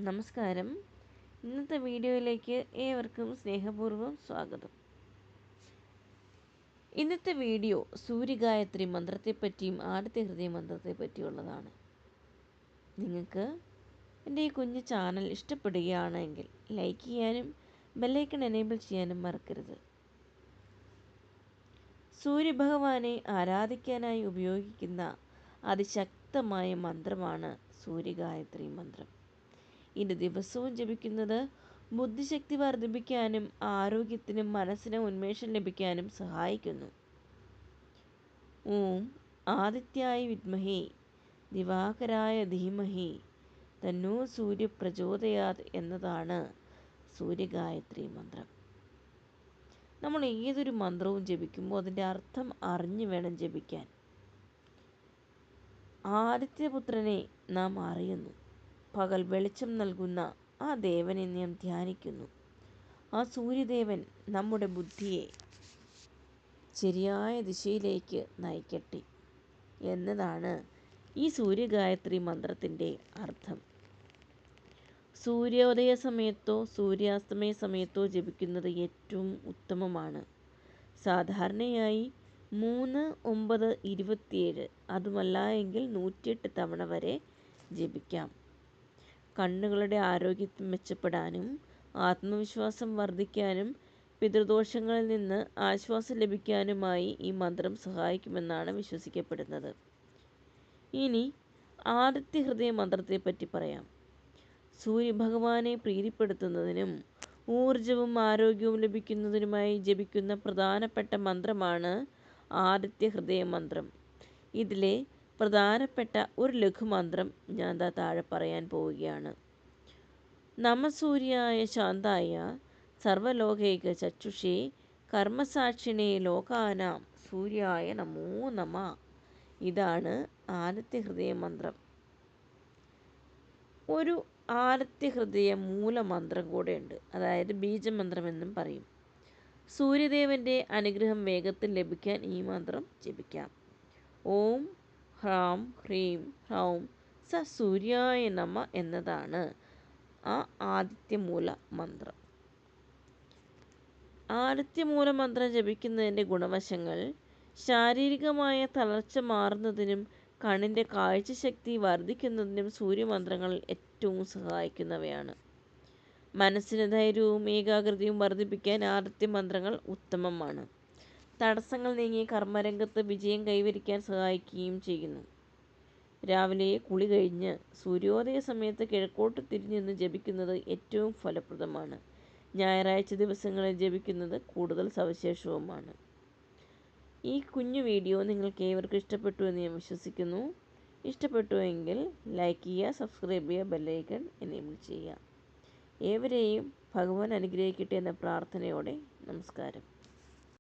നമസ്കാരം. ഇന്നത്തെ വീഡിയോയിലേക്ക് ഏവർക്കും സ്നേഹപൂർവ്വം സ്വാഗതം. ഇന്നത്തെ വീഡിയോ സൂര്യഗായത്രി മന്ത്രത്തെപ്പറ്റിയും ആദിത്യ ഹൃദയ മന്ത്രത്തെ പറ്റിയുള്ളതാണ്. നിങ്ങൾക്ക് എൻ്റെ ഈ കുഞ്ഞു ചാനൽ ഇഷ്ടപ്പെടുകയാണെങ്കിൽ ലൈക്ക് ചെയ്യാനും ബെല്ലൈക്കൺ എനേബിൾ ചെയ്യാനും മറക്കരുത്. സൂര്യഭഗവാനെ ആരാധിക്കാനായി ഉപയോഗിക്കുന്ന അതിശക്തമായ മന്ത്രമാണ് സൂര്യഗായത്രി മന്ത്രം. ഇത് ദിവസവും ജപിക്കുന്നത് ബുദ്ധിശക്തി വർദ്ധിപ്പിക്കാനും ആരോഗ്യത്തിനും മനസ്സിനും ഉന്മേഷം ലഭിക്കാനും സഹായിക്കുന്നു. ഓം ആദിത്യായ വിദ്മഹേ ദിവാകരായ ധീമഹി തന്നോ സൂര്യ പ്രചോദയാത് എന്നതാണ് സൂര്യഗായത്രി മന്ത്രം. നമ്മൾ ഏതൊരു മന്ത്രവും ജപിക്കുമ്പോൾ അതിൻ്റെ അർത്ഥം അറിഞ്ഞു വേണം ജപിക്കാൻ. ആദിത്യപുത്രനെ നാം അറിയുന്നു. പകൽ വെളിച്ചം നൽകുന്ന ആ ദേവനെ നാം ധ്യാനിക്കുന്നു. ആ സൂര്യദേവൻ നമ്മുടെ ബുദ്ധിയെ ശരിയായ ദിശയിലേക്ക് നയിക്കട്ടെ എന്നതാണ് ഈ സൂര്യഗായത്രി മന്ത്രത്തിൻ്റെ അർത്ഥം. സൂര്യോദയ സമയത്തോ സൂര്യാസ്തമയ സമയത്തോ ജപിക്കുന്നത് ഏറ്റവും ഉത്തമമാണ്. സാധാരണയായി 3, 9, 27 അതുമല്ല എങ്കിൽ 108 തവണ വരെ ജപിക്കാം. കണ്ണുകളുടെ ആരോഗ്യം മെച്ചപ്പെടാനും ആത്മവിശ്വാസം വർദ്ധിക്കാനും പിതൃദോഷങ്ങളിൽ നിന്ന് ആശ്വാസം ലഭിക്കാനുമായി ഈ മന്ത്രം സഹായിക്കുമെന്നാണ് വിശ്വസിക്കപ്പെടുന്നത്. ഇനി ആദിത്യ ഹൃദയ മന്ത്രത്തെപ്പറ്റി പറയാം. സൂര്യഭഗവാനെ പ്രീതിപ്പെടുത്തുന്നതിനും ഊർജവും ആരോഗ്യവും ലഭിക്കുന്നതിനുമായി ജപിക്കുന്ന പ്രധാനപ്പെട്ട മന്ത്രമാണ് ആദിത്യ ഹൃദയ മന്ത്രം. ഇതിലെ പ്രധാനപ്പെട്ട ഒരു ലഘുമന്ത്രം ഞാൻ താഴെ പറയാൻ പോവുകയാണ്. നമസൂര്യായ ശാന്തായ സർവലോകൈക ചക്ഷുഷേ കർമ്മസാക്ഷിണേ ലോകാനാം സൂര്യായ നമോ നമ. ഇതാണ് ആദിത്യ ഹൃദയ മന്ത്രം. ഒരു ആദിത്യ ഹൃദയ മൂലമന്ത്രം കൂടെ ഉണ്ട്, അതായത് ബീജമന്ത്രം എന്നും പറയും. സൂര്യദേവൻ്റെ അനുഗ്രഹം വേഗത്തിൽ ലഭിക്കാൻ ഈ മന്ത്രം ജപിക്കാം. ഓം ഹ്രാം ഹ്രീം ഹ്രൗം സ സൂര്യായ നമ എന്നതാണ് ആ ആദിത്യമൂല മന്ത്രം. ആദിത്യമൂല മന്ത്രം ജപിക്കുന്നതിൻ്റെ ഗുണവശങ്ങൾ ശാരീരികമായ തളർച്ച മാറുന്നതിനും കണ്ണിൻ്റെ കാഴ്ചശക്തി വർദ്ധിക്കുന്നതിനും സൂര്യമന്ത്രങ്ങൾ ഏറ്റവും സഹായിക്കുന്നവയാണ്. മനസ്സിന് ധൈര്യവും ഏകാഗ്രതയും വർദ്ധിപ്പിക്കാൻ ആദിത്യ മന്ത്രങ്ങൾ ഉത്തമമാണ്. തടസ്സങ്ങൾ നീങ്ങി കർമ്മരംഗത്ത് വിജയം കൈവരിക്കാൻ സഹായിക്കുകയും ചെയ്യുന്നു. രാവിലെ കുളി കഴിഞ്ഞ് സൂര്യോദയ സമയത്ത് കിഴക്കോട്ട് തിരിഞ്ഞ് ജപിക്കുന്നത് ഏറ്റവും ഫലപ്രദമാണ്. ഞായറാഴ്ച ദിവസങ്ങളിൽ ജപിക്കുന്നത് കൂടുതൽ സവിശേഷവുമാണ്. ഈ കുഞ്ഞു വീഡിയോ നിങ്ങൾക്ക് ഏവർക്കും ഇഷ്ടപ്പെട്ടു എന്ന് ഞാൻ വിശ്വസിക്കുന്നു. ഇഷ്ടപ്പെട്ടുവെങ്കിൽ ലൈക്ക് ചെയ്യുക, സബ്സ്ക്രൈബ് ചെയ്യുക, ബെല്ലൈക്കൺ എനേബിൾ ചെയ്യുക. ഏവരെയും ഭഗവാൻ അനുഗ്രഹിക്കട്ടെ എന്ന പ്രാർത്ഥനയോടെ നമസ്കാരം.